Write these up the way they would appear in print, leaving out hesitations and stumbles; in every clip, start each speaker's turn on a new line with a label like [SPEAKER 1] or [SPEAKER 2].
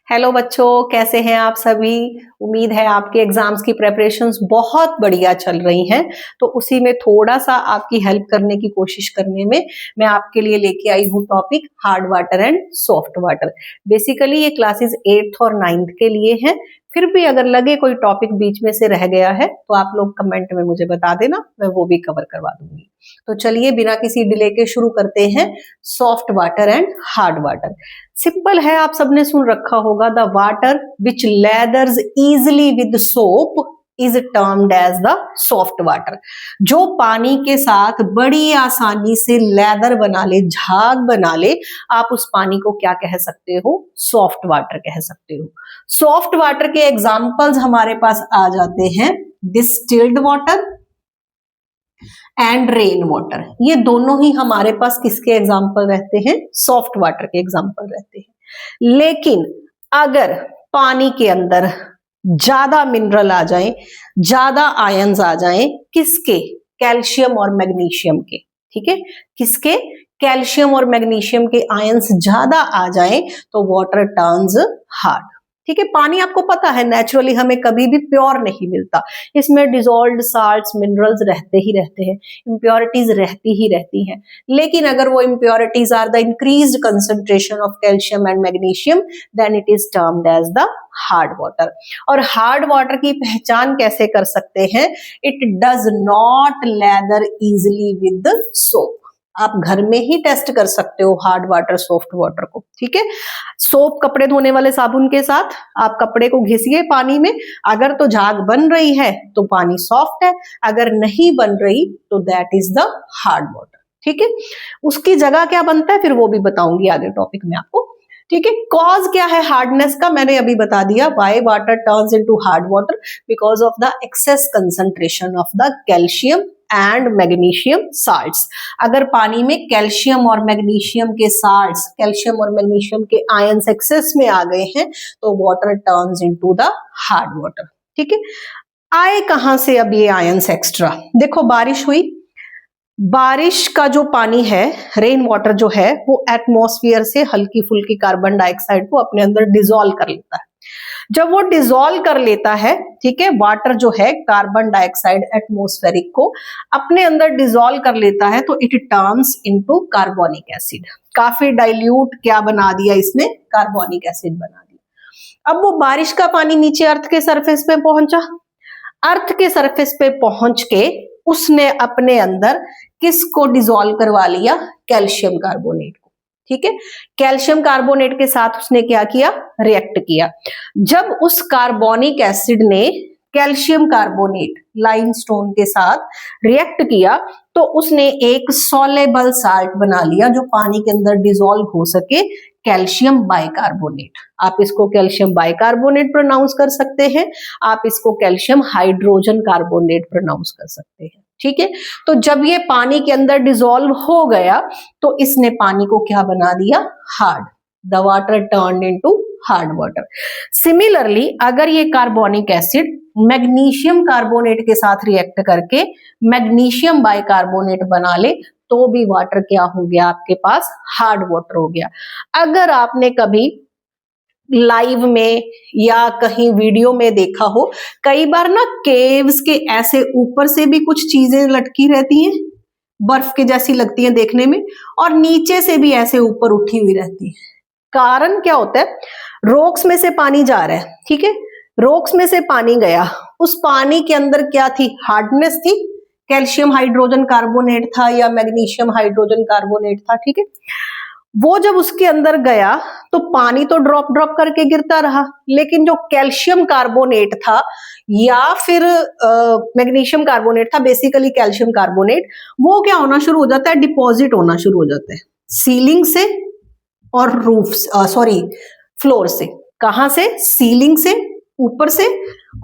[SPEAKER 1] Hello बच्चों, कैसे हैं आप सभी। उम्मीद है आपके एग्जाम्स की प्रेपरेशंस बहुत बढ़िया चल रही हैं। तो उसी में थोड़ा सा आपकी हेल्प करने की कोशिश करने में मैं आपके लिए लेके आई हूँ topic hard water and soft water. Basically ये क्लासेस 8th और 9th के लिए हैं। फिर भी अगर लगे कोई टॉपिक बीच में से रह गया है तो आप लोग कमेंट में मुझे बता देना, मैं वो भी कवर करवा दूंगी। तो चलिए बिना किसी डिले के शुरू करते हैं soft water and hard water. Simple है, आप सबने सुन रखा होगा, the water which lathers easily with soap is termed as the soft water. जो पानी के साथ बड़ी आसानी से लेदर बना ले, झाग बना ले, आप उस पानी को क्या कह सकते हो? सॉफ्ट वाटर कह सकते हो। सॉफ्ट वाटर के एग्जाम्पल्स हमारे पास आ जाते हैं distilled water and rain water. ये दोनों ही हमारे पास किसके एग्जाम्पल रहते हैं? सॉफ्ट वाटर के एग्जाम्पल रहते हैं। लेकिन अगर पानी के अंदर ज्यादा मिनरल आ जाएं, ज्यादा आयंस आ जाएं, किसके? कैल्शियम और मैग्नीशियम के। ठीक है, किसके? कैल्शियम और मैग्नीशियम के आयंस ज्यादा आ जाएं तो वाटर टर्न्स हार्ड। ठीक है, पानी आपको पता है नेचुरली हमें कभी भी प्योर नहीं मिलता, इसमें डिसॉल्व्ड साल्ट्स, मिनरल्स रहते ही रहते हैं, इम्प्योरिटीज रहती ही रहती हैं। लेकिन अगर वो impurities are the increased concentration of calcium and magnesium, then it is termed as the hard water. और हार्ड वाटर की पहचान कैसे कर सकते हैं? It does not lather easily with soap. आप घर में ही टेस्ट कर सकते हो हार्ड वाटर सॉफ्ट वाटर को। ठीक है, सोप कपड़े धोने वाले साबुन के साथ आप कपड़े को घिसिए पानी में, अगर तो झाग बन रही है तो पानी सॉफ्ट है, अगर नहीं बन रही तो that is the hard water. ठीक है, उसकी जगह क्या बनता है फिर वो भी बताऊंगी आगे टॉपिक में आपको। ठीक है, कॉज क्या है हार्डनेस का मैंने अभी बता दिया। Why water turns into hard water? Because of the excess concentration of the calcium and magnesium salts. अगर पानी में कैल्शियम और मैग्नीशियम के साल्ट्स, कैल्शियम और मैग्नीशियम के आयंस एक्सेस में आ गए हैं तो water turns into the hard water. ठीक है, आए कहां से अब ये आयंस एक्स्ट्रा? देखो, बारिश हुई, बारिश का जो पानी है, रेन वाटर जो है, वो एटमॉस्फेयर से हल्की फुल्की कार्बन डाइऑक्साइड को अपने अंदर डिसॉल्व कर लेता है। जब वो डिसॉल्व कर लेता है, ठीक है, वाटर जो है कार्बन डाइऑक्साइड एटमॉस्फेरिक को अपने अंदर डिसॉल्व कर लेता है तो it turns into carbonic acid. काफी डाइल्यूट क्या बना दिया इसने? कार्बोनिक एसिड बना दिया। अब वो बारिश का पानी नीचे अर्थ के सरफेस पे पहुंचा, अर्थ के सरफेस पे पहुंच के उसने अपने अंदर किसको डिसॉल्व करवा लिया? कैल्शियम कार्बोनेट को। ठीक है, कैल्शियम कार्बोनेट के साथ उसने क्या किया? रिएक्ट किया। जब उस कार्बोनिक एसिड ने कैल्शियम कार्बोनेट लाइमस्टोन के साथ रिएक्ट किया तो उसने एक सॉलेबल साल्ट बना लिया जो पानी के अंदर डिसॉल्व हो सके, कैल्शियम बाइकार्बोनेट। आप इसको कैल्शियम बाइकार्बोनेट प्रोनाउंस कर सकते हैं, आप इसको कैल्शियम हाइड्रोजन कार्बोनेट प्रोनाउंस कर सकते हैं। ठीक है, तो जब ये पानी के अंदर डिसॉल्व हो गया तो इसने पानी को क्या बना दिया? Hard. The water turned into hard water. Similarly अगर ये कार्बोनिक एसिड मैग्नीशियम कार्बोनेट के साथ रिएक्ट करके मैग्नीशियम बाइकार्बोनेट बना ले तो भी वाटर क्या हो गया? आपके पास हार्ड वाटर हो गया। अगर आपने कभी लाइव में या कहीं वीडियो में देखा हो, कई बार ना केव्स के ऐसे ऊपर से भी कुछ चीजें लटकी रहती हैं, बर्फ के जैसी लगती हैं देखने में, और नीचे से भी ऐसे ऊपर उठी हुई रहती है। कारण क्या होता है? रॉक्स में से पानी जा रहा है, ठीक है, रॉक्स में से पानी गया, उस पानी के अंदर क्या थी? हार्डनेस थी, कैल्शियम हाइड्रोजन कार्बोनेट था या मैग्नीशियम हाइड्रोजन कार्बोनेट था। ठीक है, वो जब उसके अंदर गया तो पानी तो ड्रॉप ड्रॉप करके गिरता रहा, लेकिन जो कैल्शियम कार्बोनेट था या फिर मैग्नीशियम कार्बोनेट था, बेसिकली कैल्शियम कार्बोनेट, वो क्या होना शुरू हो जाता है? डिपॉजिट होना शुरू हो जाता है सीलिंग से और रूफ, सॉरी फ्लोर से। कहां से? सीलिंग से, ऊपर से,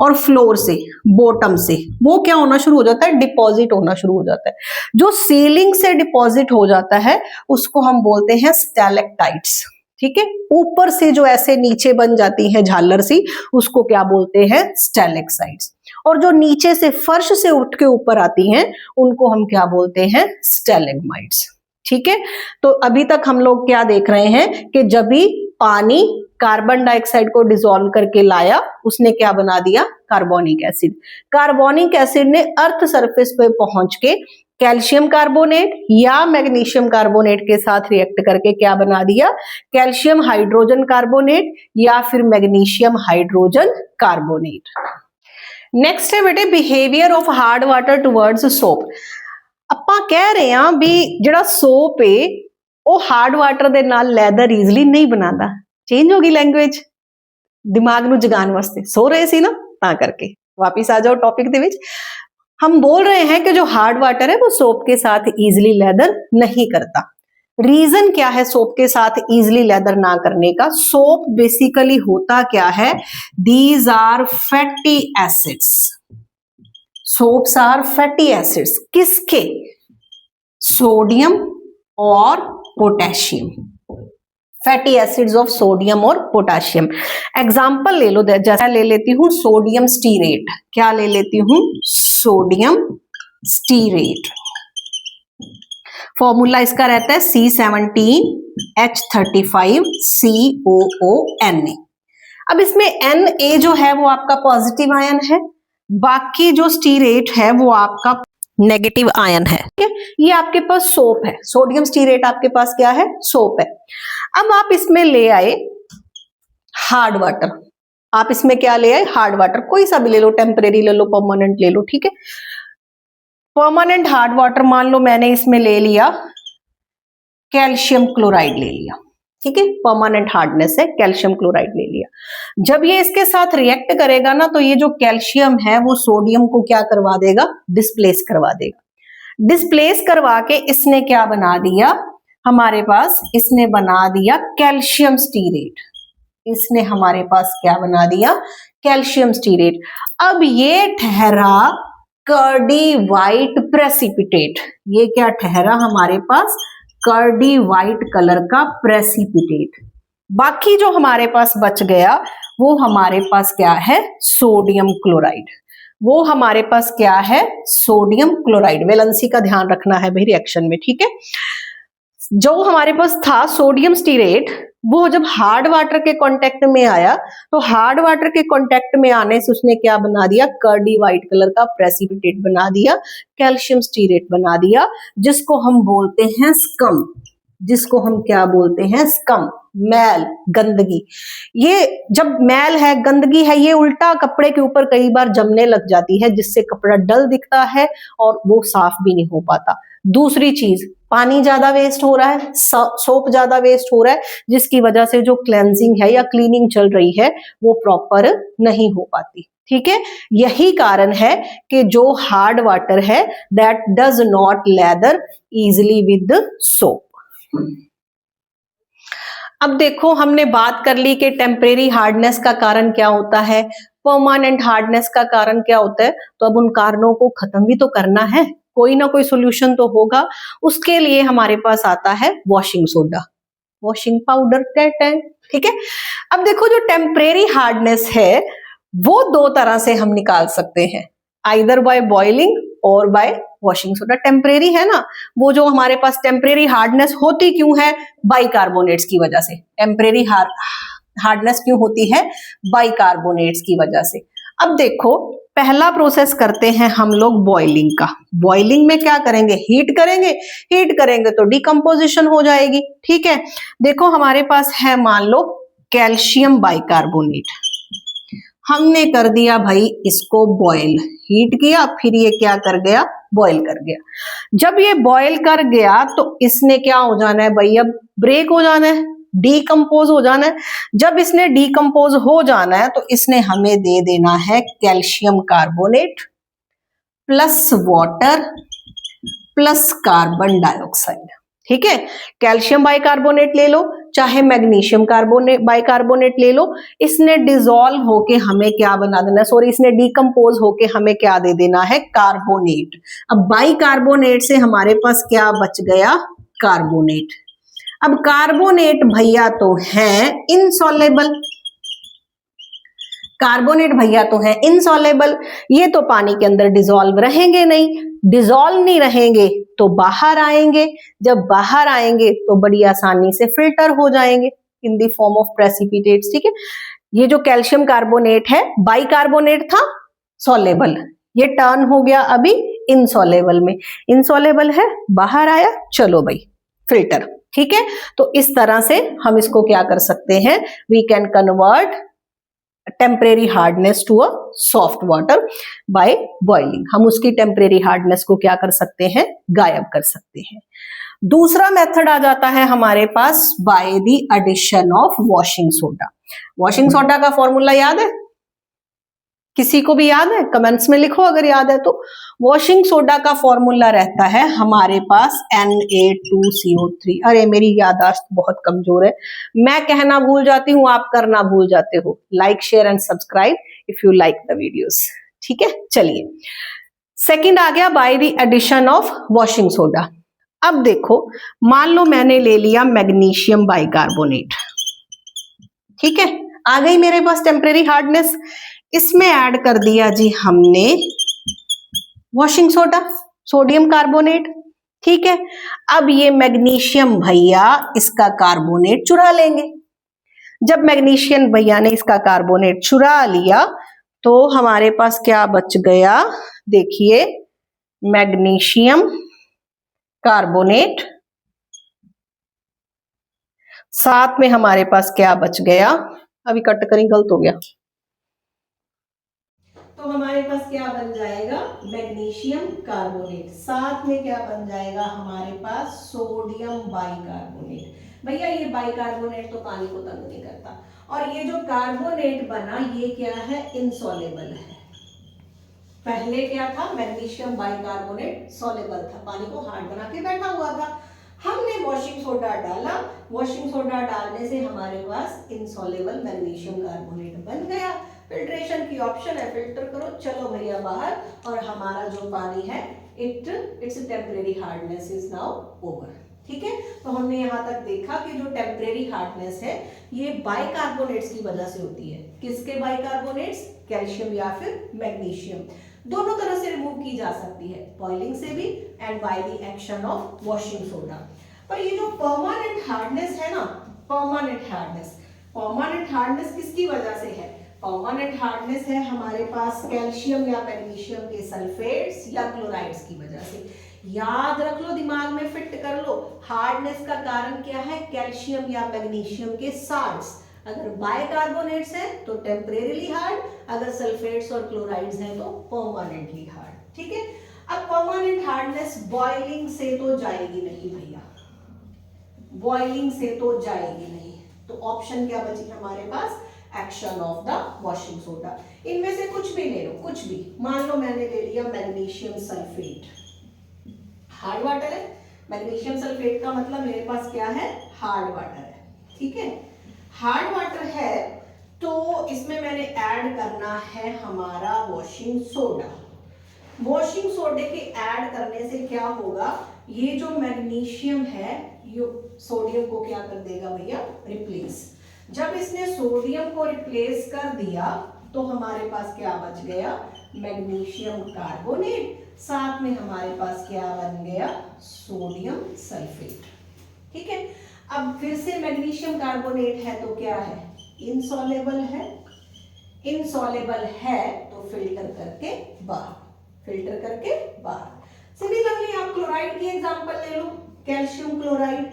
[SPEAKER 1] और फ्लोर से, बॉटम से। वो क्या होना शुरू हो जाता है? डिपॉजिट होना शुरू हो जाता है। जो सीलिंग से डिपॉजिट हो जाता है उसको हम बोलते हैं स्टैलेक्टाइट्स। ठीक है, ऊपर से जो ऐसे नीचे बन जाती है झालर सी, उसको क्या बोलते हैं? स्टैलेक्साइट्स। और जो नीचे से फर्श से उठ के ऊपर आती हैं उनको हम क्या बोलते हैं? स्टैलेग्माइट्स। ठीक है, तो अभी तक हम लोग क्या देख रहे हैं कि जब भी पानी कार्बन डाइऑक्साइड को डिसॉल्व करके लाया, उसने क्या बना दिया, कार्बोनिक एसिड। कार्बोनिक एसिड ने अर्थ सरफेस पे पहुंच के कैल्शियम कार्बोनेट या मैग्नीशियम कार्बोनेट के साथ रिएक्ट करके क्या बना दिया, कैल्शियम हाइड्रोजन कार्बोनेट या फिर मैग्नीशियम हाइड्रोजन कार्बोनेट। नेक्स्ट है बेटे behaviour of hard water towards soap. ਆਪਾਂ ਕਹਿ ਰਹੇ ਹਾਂ ਵੀ ਜਿਹੜਾ ਸੋਪ ਹੈ ਉਹ ਹਾਰਡ ਵਾਟਰ ਦੇ ਨਾਲ ਲੈਦਰ ਈਜ਼ੀਲੀ ਨਹੀਂ ਬਣਾਉਂਦਾ। ਚੇਂਜ ਹੋ ਗਈ ਲੈਂਗੁਏਜ, ਦਿਮਾਗ ਨੂੰ ਜਗਾਉਣ ਵਾਸਤੇ ਸੋ ਰਹੇ ਸੀ ਨਾ, ਤਾਂ ਕਰਕੇ ਵਾਪਿਸ ਆ ਜਾਓ टॉपिक ਦੇ ਵਿੱਚ। हम बोल रहे हैं कि जो हार्ड वाटर है वो सोप के साथ इजीली लेदर नहीं करता। रीजन क्या है सोप के साथ इजीली लेदर ना करने का? सोप बेसिकली होता क्या है, these are fatty acids. Soaps are fatty acids, किसके? सोडियम और potassium, fatty acids of sodium और पोटेशियम। एग्जाम्पल ले लो, जैसा ले लेती हूं सोडियम स्टीरेट। क्या ले लेती हूं? Sodium stearate. फॉर्मूला इसका रहता है C17H35COONA। अब इसमें Na जो है वो आपका पॉजिटिव आयन है, बाकी जो स्टीरेट है वो आपका नेगेटिव आयन है। ठीक है, ये आपके पास सोप है, सोडियम स्टीरेट आपके पास क्या है, सोप है। अब आप इसमें ले आए हार्ड वाटर। आप इसमें क्या ले आए, हार्ड वाटर, कोई सा भी ले लो, टेम्परेरी ले लो, परमानेंट ले लो। ठीक है, परमानेंट हार्ड वाटर मान लो मैंने इसमें ले लिया कैल्शियम क्लोराइड ले लिया। ठीक है, परमानेंट हार्डनेस है, कैल्शियम क्लोराइड ले लिया। जब ये इसके साथ रिएक्ट करेगा ना, तो ये जो कैल्शियम है वो सोडियम को क्या करवा देगा, डिस्प्लेस करवा देगा। डिस्प्लेस करवा के इसने क्या बना दिया हमारे पास, इसने बना दिया कैल्शियम स्टीरेट। इसने हमारे पास क्या बना दिया, कैल्शियम स्टीरेट। अब ये ठहरा कर्डी वाइट प्रेसिपिटेट। ये क्या ठहरा हमारे पास, कर्डी वाइट कलर का प्रेसिपिटेट। बाकी जो हमारे पास बच गया वो हमारे पास क्या है, सोडियम क्लोराइड। वो हमारे पास क्या है, सोडियम क्लोराइड। वैलेंसी का ध्यान रखना है भाई रिएक्शन में। ठीक है, जो हमारे पास था सोडियम स्टीरेट, वो जब हार्ड वाटर के कांटेक्ट में आया तो हार्ड वाटर के कांटेक्ट में आने से उसने क्या बना दिया, कर्डी वाइट कलर का प्रेसिपिटेट बना दिया, कैल्शियम स्टीरेट बना दिया, जिसको हम बोलते हैं स्कम। जिसको हम क्या बोलते हैं, स्कम, मैल, गंदगी। ये जब मैल है, गंदगी है, ये उल्टा कपड़े के ऊपर कई बार जमने लग जाती है, जिससे कपड़ा डल दिखता है और वो साफ भी नहीं हो पाता। दूसरी चीज, पानी ज्यादा वेस्ट हो रहा है, सोप ज्यादा वेस्ट हो रहा है, जिसकी वजह से जो क्लेंजिंग है या क्लीनिंग चल रही है वो प्रॉपर नहीं हो पाती। ठीक है, यही कारण है कि जो हार्ड वाटर है that does not lather easily with soap. अब देखो, हमने बात कर ली कि टेम्परेरी हार्डनेस का कारण क्या होता है, परमानेंट हार्डनेस का कारण क्या होता है। तो अब उन कारणों को खत्म भी तो करना है, कोई ना कोई सोल्यूशन तो होगा। उसके लिए हमारे पास आता है वॉशिंग सोडा, वॉशिंग पाउडर कहते हैं। ठीक है, अब देखो जो टेम्परेरी हार्डनेस है वो दो तरह से हम निकाल सकते हैं, आइदर बाय बॉइलिंग और बाय वॉशिंग सोडा। टेम्परेरी है ना, वो जो हमारे पास टेम्परेरी हार्डनेस होती क्यों है, बाइकार्बोनेट्स की वजह से। टेम्परेरी हार्डनेस क्यों होती है, बाइकार्बोनेट्स की वजह से। अब देखो, पहला प्रोसेस करते हैं हम लोग बॉइलिंग का। बॉइलिंग में क्या करेंगे, हीट करेंगे। हीट करेंगे तो डिकम्पोजिशन हो जाएगी। ठीक है, देखो हमारे पास है मान लो कैल्शियम बाइकार्बोनेट। हमने कर दिया भाई इसको बॉयल, हीट किया, फिर ये क्या कर गया, बॉयल कर गया। जब ये बॉयल कर गया तो इसने क्या हो जाना है भाई, अब ब्रेक हो जाना है, डीकम्पोज हो जाना है। जब इसने डीकम्पोज हो जाना है तो इसने हमें दे देना है calcium carbonate plus water plus carbon dioxide. ठीक है, कैल्शियम बाइकार्बोनेट ले लो, चाहे मैग्नीशियम कार्बोनेट बाइकार्बोनेट ले लो। इसने डिसॉल्व होके हमें क्या बना देना, सॉरी इसने डीकम्पोज होके हमें क्या दे देना है, कार्बोनेट। अब बाइकार्बोनेट से हमारे पास क्या बच गया, कार्बोनेट। अब कार्बोनेट भैया तो हैं इनसॉल्युबल, कार्बोनेट भैया तो है इनसॉल्युबल, ये तो पानी के अंदर डिसॉल्व रहेंगे नहीं। डिसॉल्व नहीं रहेंगे तो बाहर आएंगे, जब बाहर आएंगे तो बड़ी आसानी से फिल्टर हो जाएंगे। In the form of precipitates, ठीक है। ये जो कैल्शियम कार्बोनेट है बाइकार्बोनेट था, सॉलेबल, ये टर्न हो गया अभी इनसॉलेबल में, इनसॉलेबल है, बाहर आया, चलो भाई फिल्टर, ठीक है। तो इस तरह से हम इसको क्या कर सकते हैं, we can convert temporary hardness to a soft water by boiling. हम उसकी टेम्परेरी हार्डनेस को क्या कर सकते हैं, गायब कर सकते हैं। दूसरा मेथड आ जाता है हमारे पास by the addition of washing soda. Washing soda का फॉर्मूला याद है, किसी को भी याद है, कमेंट्स में लिखो अगर याद है तो। वॉशिंग सोडा का फॉर्मूला रहता है हमारे पास Na2CO3। अरे मेरी याददाश्त बहुत कमजोर है, मैं कहना भूल जाती हूँ, आप करना भूल जाते हो। Like share and subscribe if you like the videos, ठीक है। चलिए, सेकंड आ गया by the addition of washing soda. अब देखो, मान लो मैंने ले लिया मैग्नीशियम बाइकार्बोनेट, ठीक है, आ गई मेरे पास टेम्परेरी हार्डनेस, इसमें ऐड कर दिया जी हमने वॉशिंग सोडा, सोडियम कार्बोनेट, ठीक है। अब ये मैग्नीशियम भैया इसका कार्बोनेट चुरा लेंगे। जब मैग्नीशियम भैया ने इसका कार्बोनेट चुरा लिया तो हमारे पास क्या बच गया, देखिए मैग्नीशियम कार्बोनेट, साथ में हमारे पास क्या बच गया, अभी कट करी, गलत हो गया, तो हमारे पास क्या बन जाएगा, मैग्नीशियम कार्बोनेट, साथ में क्या बन जाएगा हमारे पास सोडियम बाइकार्बोनेट। भैया ये बाइकार्बोनेट तो पानी को तंग नहीं करता, और ये जो कार्बोनेट बना ये क्या है, इनसॉलेबल है। पहले क्या था, मैग्नीशियम बाइकार्बोनेट सॉलेबल था, पानी को हार्ड बना के बैठा हुआ था। हमने वॉशिंग सोडा डाला, वॉशिंग सोडा डालने से हमारे पास इनसॉलेबल मैग्नीशियम कार्बोनेट बन गया। फिल्ट्रेशन की ऑप्शन है, फिल्टर करो, चलो भैया बाहर, और हमारा जो पानी है it's temporary hardness is now over, ठीक है। तो हमने यहाँ तक देखा कि जो टेम्परेरी हार्डनेस है ये बाइकार्बोनेट्स की वजह से होती है। किसके बाइकार्बोनेट्स, कैल्शियम या फिर मैग्नीशियम, दोनों तरह से रिमूव की जा सकती है, बॉइलिंग से भी and by the action of washing soda. पर ये जो परमानेंट हार्डनेस है ना, परमानेंट हार्डनेस किसकी वजह से है, परमानेंट हार्डनेस है हमारे पास कैल्शियम या मैग्नीशियम के सल्फेट्स या क्लोराइड्स की वजह से। याद रख लो, दिमाग में फिट कर लो, हार्डनेस का कारण क्या है, कैल्शियम या मैग्नीशियम के साल्ट्स। अगर बाइकार्बोनेट्स है तो टेम्परेरीली हार्ड, अगर सल्फेट्स और क्लोराइड्स हैं तो परमानेंटली हार्ड, ठीक है। अब परमानेंट हार्डनेस बॉइलिंग से तो जाएगी नहीं भैया, बॉइलिंग से तो जाएगी नहीं, तो ऑप्शन क्या बची हमारे पास, action of the washing soda. इनमें से कुछ भी ले लो, कुछ भी, मान लो मैंने ले लिया मैग्नीशियम सल्फेट, हार्ड वाटर है, मैग्नीशियम सल्फेट का मतलब मेरे पास क्या है, हार्ड वाटर है, ठीक है। हार्ड वाटर है तो इसमें मैंने ऐड करना है हमारा वॉशिंग सोडा। वॉशिंग सोडे के ऐड करने से क्या होगा, ये जो मैग्नीशियम है ये सोडियम को क्या कर देगा भैया, रिप्लेस। जब इसने सोडियम को रिप्लेस कर दिया तो हमारे पास क्या बच गया, मैग्नीशियम कार्बोनेट, साथ में हमारे पास क्या बन गया, सोडियम सल्फेट, ठीक है। अब फिर से मैग्नीशियम कार्बोनेट है तो क्या है, इनसॉलेबल है, इनसॉलेबल है तो फिल्टर करके बाहर, फिल्टर करके बाहर। सिमिलरली आप क्लोराइड की एग्जांपल ले लो, कैल्शियम क्लोराइड,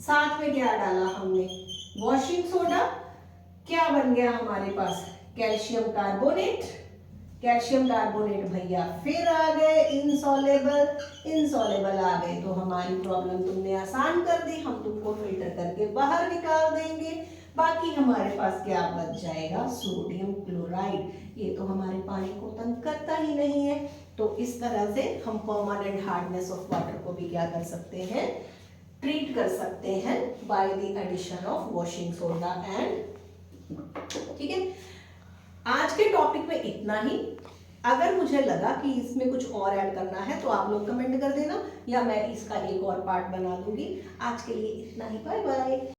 [SPEAKER 1] साथ में क्या डाला हमने, वॉशिंग सोडा, क्या बन गया हमारे पास, कैल्शियम कार्बोनेट, कैल्शियम कार्बोनेट भैया फिर आ गए इनसॉलेबल, इनसॉलेबल आ गए तो हमारी प्रॉब्लम तुमने आसान कर दी, हम तुमको फिल्टर करके बाहर निकाल देंगे। बाकी हमारे पास क्या बच जाएगा, सोडियम क्लोराइड, ये तो हमारे पानी को तंग करता ही नहीं है। तो इस तरह से हम परमानेंट हार्डनेस ऑफ वाटर को भी क्या कर सकते हैं, ट्रीट कर सकते हैं by the addition of washing soda and, ठीक है। आज के टॉपिक में इतना ही। अगर मुझे लगा कि इसमें कुछ और ऐड करना है तो आप लोग कमेंट कर देना, या मैं इसका एक और पार्ट बना दूंगी। आज के लिए इतना ही, बाय बाय।